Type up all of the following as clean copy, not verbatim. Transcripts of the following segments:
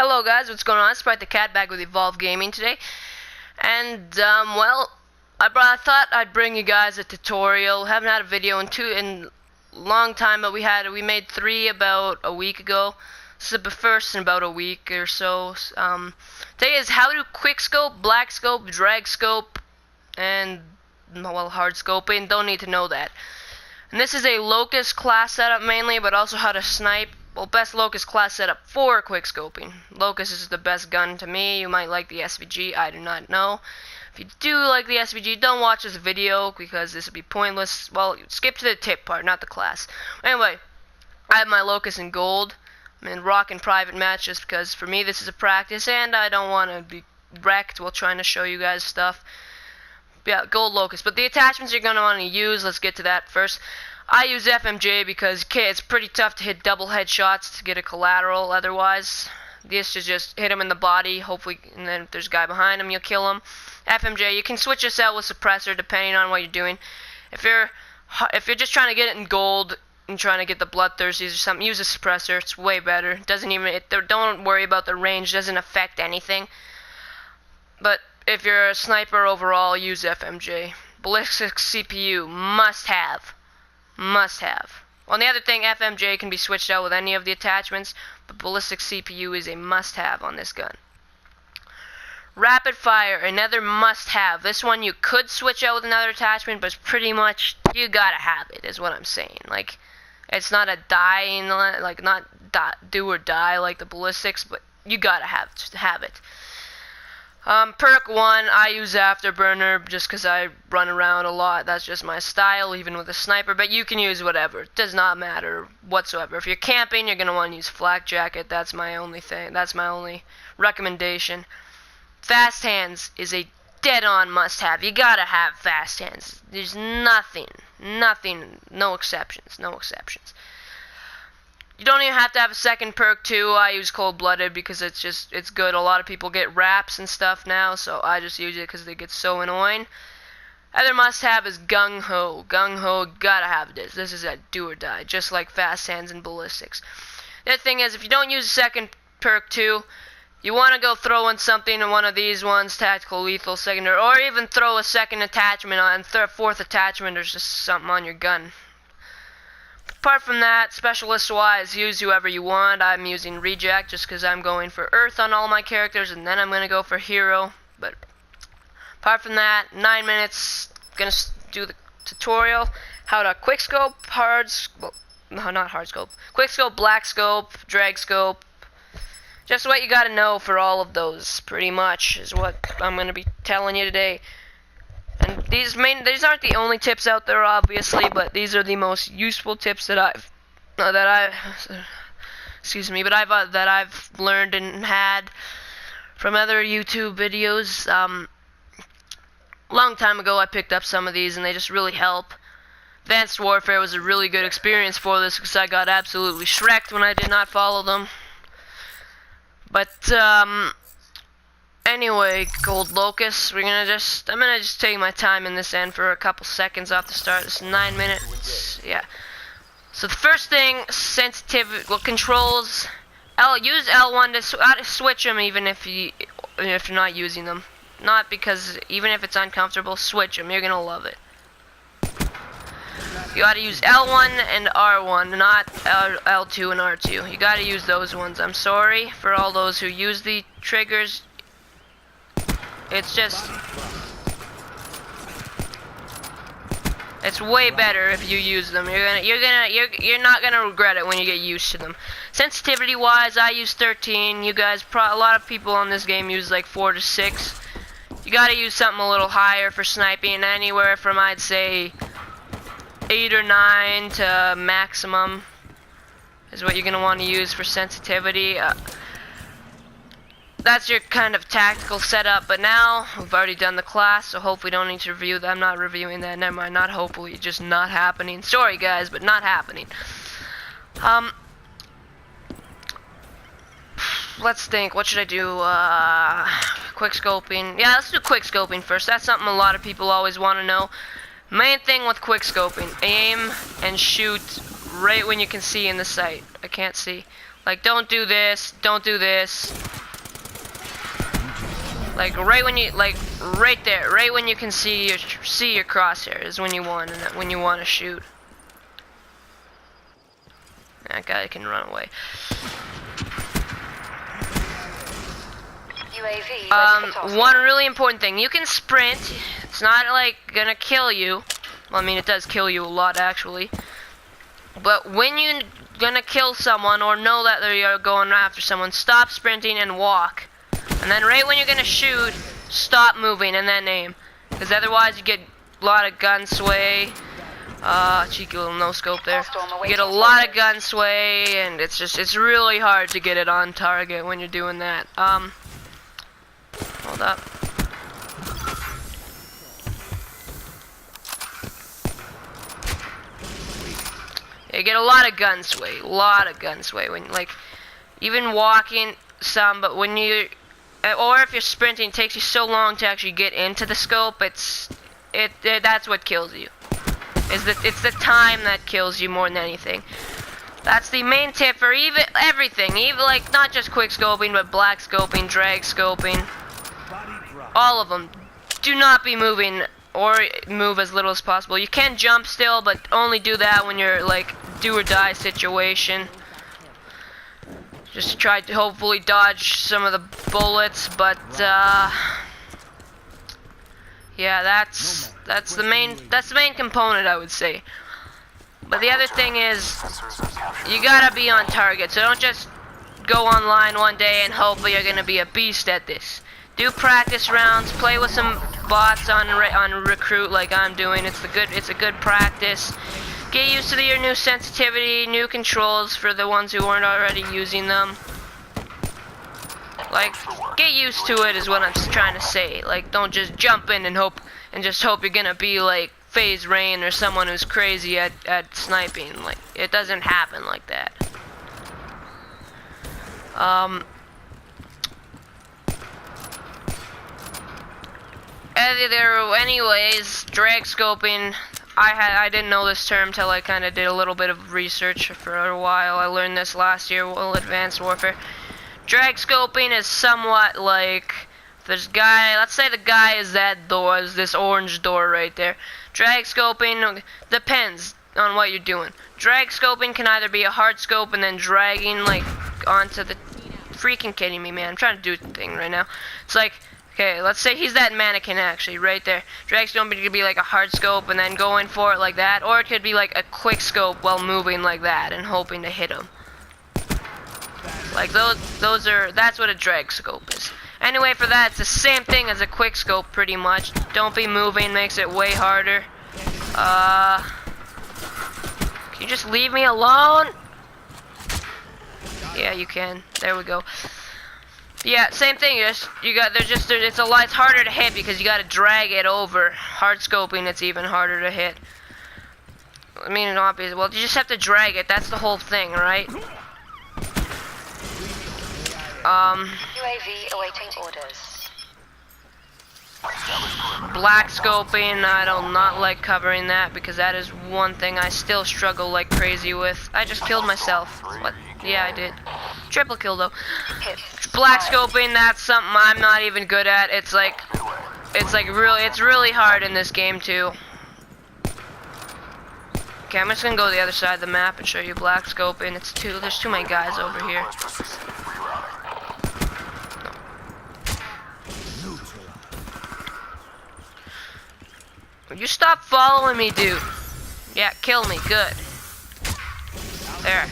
Hello guys, what's going on? Sprite-the-cat back with Evolve Gaming today. And well, I thought I'd bring you guys a tutorial. Haven't had a video in a long time, but we made 3 about a week ago. This is the first in about a week or so. Today is how to quickscope, black scope, drag scope, and well, hard scoping. Don't need to know that. And this is a locust class setup mainly, but also how to snipe. Well, best locust class setup for quickscoping. Locust is the best gun to me. You might like the SVG, I do not know. If you do like the SVG, don't watch this video because this would be pointless. Well, skip to the tip part, not the class. Anyway, I have my locust in gold. I'm in rock and private match just because for me this is a practice and I don't want to be wrecked while trying to show you guys stuff. Yeah, gold locust. But the attachments you're going to want to use, let's get to that first. I use FMJ because it's pretty tough to hit double headshots to get a collateral otherwise. This is just hit him in the body, hopefully, and then if there's a guy behind him, you'll kill him. FMJ, you can switch this out with suppressor depending on what you're doing. If you're just trying to get it in gold and trying to get the bloodthirsties or something, use a suppressor. It's way better. Don't worry about the range, doesn't affect anything. But if you're a sniper overall, use FMJ. Ballistic CPU, must have. Must have. Well, the other thing, FMJ can be switched out with any of the attachments, but ballistic CPU is a must have on this gun. Rapid fire, another must have. This one you could switch out with another attachment, but it's pretty much you gotta have it, is what I'm saying. Like, it's not a dying, like not do or die like the ballistics, but you gotta have it. Perk 1, I use Afterburner just because I run around a lot. That's just my style, even with a sniper. But you can use whatever. It does not matter whatsoever. If you're camping, you're going to want to use Flak Jacket. That's my only thing. That's my only recommendation. Fast Hands is a dead-on must-have. You got to have Fast Hands. There's nothing, no exceptions, no exceptions. You don't even have to have a second perk too. I use Cold-Blooded because it's good. A lot of people get wraps and stuff now, so I just use it because they get so annoying. Other must-have is Gung Ho. Gung Ho, gotta have this. This is a do or die, just like Fast Hands and Ballistics. The other thing is, if you don't use a second perk too, you want to go throw in something in one of these ones, Tactical, Lethal, Secondary, or even throw a second attachment on, fourth attachment, or just something on your gun. Apart from that, specialist-wise, use whoever you want. I'm using Reject just because I'm going for Earth on all my characters, and then I'm going to go for Hero. But apart from that, 9 minutes, going to do the tutorial. How to quickscope, quickscope, black scope, drag scope. Just what you got to know for all of those, pretty much, is what I'm going to be telling you today. And these aren't the only tips out there, obviously, but these are the most useful tips that I've learned and had from other YouTube videos. Long time ago, I picked up some of these, and they just really help. Advanced Warfare was a really good experience for this because I got absolutely shreked when I did not follow them. But anyway, Gold Locust, I'm gonna just take my time in this end for a couple seconds off the start. It's 9 minutes. Yeah. So the first thing, sensitivity, well, controls. Use L1 to switch them, even if you're not using them. Not because even if it's uncomfortable, switch them. You're gonna love it. You gotta use L1 and R1, not L2 and R2. You gotta use those ones. I'm sorry for all those who use the triggers. It's way better if you use them. You're not gonna regret it when you get used to them. Sensitivity wise, I use 13. You guys, a lot of people on this game use like 4 to 6. You gotta use something a little higher for sniping, anywhere from I'd say 8 or 9 to maximum is what you're gonna want to use for sensitivity. That's your kind of tactical setup, but now we've already done the class, so hopefully don't need to review that. I'm not reviewing that, never mind, not hopefully, just not happening. Sorry guys, but not happening. Let's think, what should I do? Quick scoping. Yeah, let's do quick scoping first. That's something a lot of people always want to know. Main thing with quick scoping, aim and shoot right when you can see in the sight. I can't see. Like, don't do this, don't do this. Like right when you, like right there, right when you can see your crosshair is when you want to shoot. That guy can run away. One really important thing, you can sprint. It's not like gonna kill you. Well, I mean, it does kill you a lot actually. But when you're gonna kill someone or know that they're going after someone, stop sprinting and walk. And then right when you're gonna shoot, stop moving and then aim. Because otherwise you get a lot of gun sway. Cheeky little no scope there. You get a lot of gun sway, and it's really hard to get it on target when you're doing that. Hold up. You get a lot of gun sway, when, like, even walking some, but when you, or if you're sprinting, it takes you so long to actually get into the scope. That's what kills you. It's the time that kills you more than anything. That's the main tip for everything, even like not just quick scoping, but black scoping, drag scoping, all of them. Do not be moving, or move as little as possible. You can jump still, but only do that when you're like do or die situation. Just try to hopefully dodge some of the bullets, but yeah, that's the main component, I would say. But the other thing is, you gotta be on target. So don't just go online one day and hope that you're gonna be a beast at this. Do practice rounds, play with some bots on recruit like I'm doing. It's a good practice. Get used to your new sensitivity, new controls for the ones who aren't already using them. Like, get used to it is what I'm trying to say. Like, don't just jump in and just hope you're gonna be like FaZe Rain or someone who's crazy at sniping. Like, it doesn't happen like that. Anyways, drag scoping. I didn't know this term till I kind of did a little bit of research for a while. I learned this last year while Advanced Warfare. Drag scoping is somewhat like this guy. Let's say the guy is that door, is this orange door right there. Drag scoping depends on what you're doing. Drag scoping can either be a hard scope and then dragging like onto the freaking kidding me, man. I'm trying to do the thing right now. It's like, okay, let's say he's that mannequin actually right there. Drag scoping could be like a hard scope and then going for it like that, or it could be like a quick scope while moving like that and hoping to hit him. Like that's what a drag scope is. Anyway, for that, it's the same thing as a quick scope pretty much. Don't be moving, makes it way harder. Can you just leave me alone? Yeah, you can. There we go. Yeah, same thing. It's harder to hit because you gotta drag it over. Hard scoping, it's even harder to hit. I mean, obviously, well, you just have to drag it. That's the whole thing, right? UAV awaiting orders. Black scoping, I do not like covering that because that is one thing I still struggle like crazy with. I just killed myself. What? Yeah, I did. Triple kill though. Black scoping, that's something I'm not even good at. It's really hard in this game too. Okay, I'm just gonna go to the other side of the map and show you black scoping. There's too many guys over here. Will you stop following me, dude? Yeah, kill me, good. There.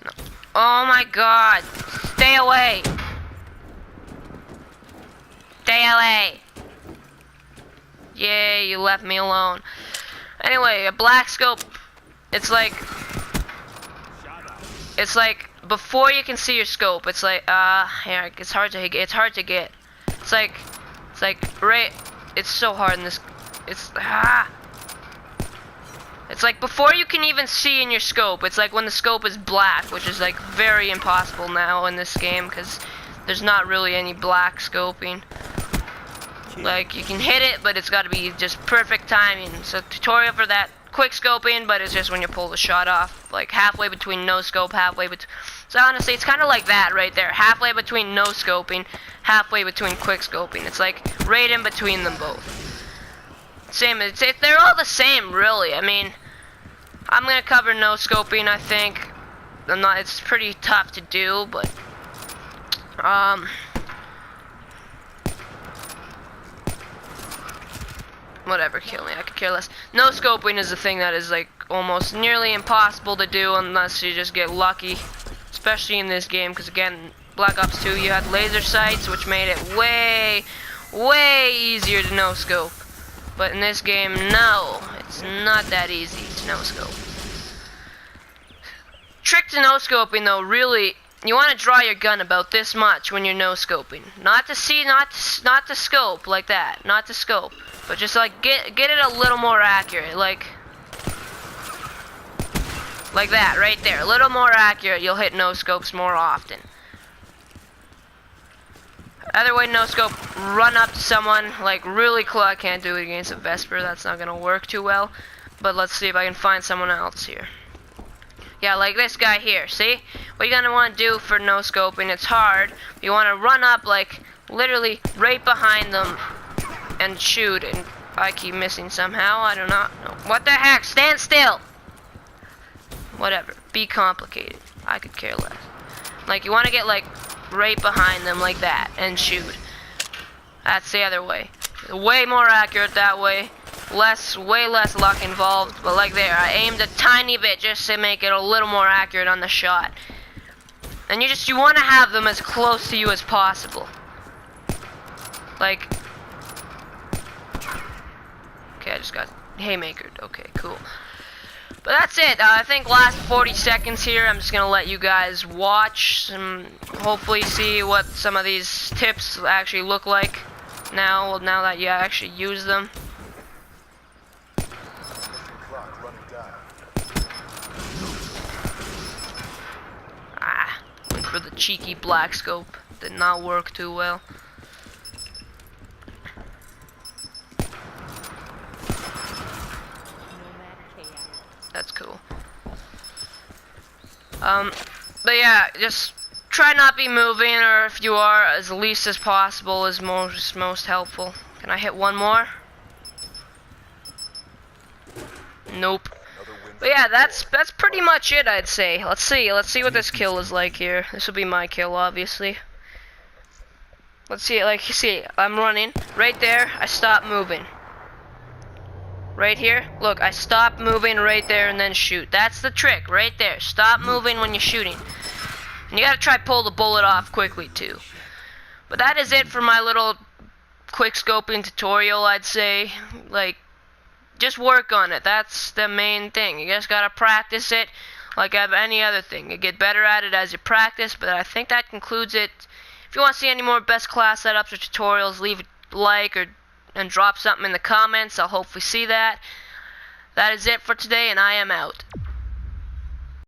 No. Oh my god. Stay away. Stay away. Yay, you left me alone. Anyway, a black scope, it's like before you can see your scope, it's like here, it's hard to get. It's like right, it's so hard in this. It's like before you can even see in your scope. It's like when the scope is black, which is like very impossible now in this game because there's not really any black scoping. Like, you can hit it, but it's got to be just perfect timing. So, tutorial for that, quick scoping, but it's just when you pull the shot off, like halfway between no scope, halfway between. So honestly, it's kind of like that right there. Halfway between no scoping, halfway between quick scoping. It's like right in between them both. Same. They're all the same, really. I mean, I'm gonna cover no scoping. I think. It's pretty tough to do, but whatever, kill me. I could care less. No scoping is the thing that is like almost nearly impossible to do unless you just get lucky, especially in this game. Because again, Black Ops 2, you had laser sights, which made it way easier to no scope. But in this game, no, it's not that easy to no scope. Trick to no scoping though, really, you want to draw your gun about this much when you're no scoping. Not to see, not to scope like that, not to scope, but just like get it a little more accurate, like that right there, a little more accurate. You'll hit no scopes more often. Other way, no scope, run up to someone like really close. I can't do it against a Vesper. That's not gonna work too well. But let's see if I can find someone else here. Yeah, like this guy here, see? What you're gonna want to do for no scoping, it's hard. You want to run up like literally right behind them and shoot, and I keep missing somehow, I don't know. What the heck? Stand still! Whatever, be complicated. I could care less. Like, you want to get like right behind them like that and shoot. That's the other way. Way more accurate that way. Way less luck involved, but like there, I aimed a tiny bit just to make it a little more accurate on the shot. And you want to have them as close to you as possible. Like, okay, I just got haymakered. Okay, cool. But that's it. I think last 40 seconds here, I'm just gonna let you guys watch and hopefully see what some of these tips actually look like now that you actually use them. Went for the cheeky black scope. Did not work too well. That's cool. But yeah, just try not be moving, or if you are, as least as possible is most helpful. Can I hit one more? Nope. But yeah, that's pretty much it, I'd say. Let's see what this kill is like here. This will be my kill, obviously. Let's see, like you see, I'm running right there. I stop moving. Right here, look, I stop moving right there and then shoot. That's the trick, right there. Stop moving when you're shooting. And you gotta try pull the bullet off quickly too. But that is it for my little quick scoping tutorial, I'd say. Like, just work on it. That's the main thing. You just gotta practice it like any other thing. You get better at it as you practice, but I think that concludes it. If you want to see any more best class setups or tutorials, leave a like and drop something in the comments. I'll hopefully see that. That is it for today, and I am out.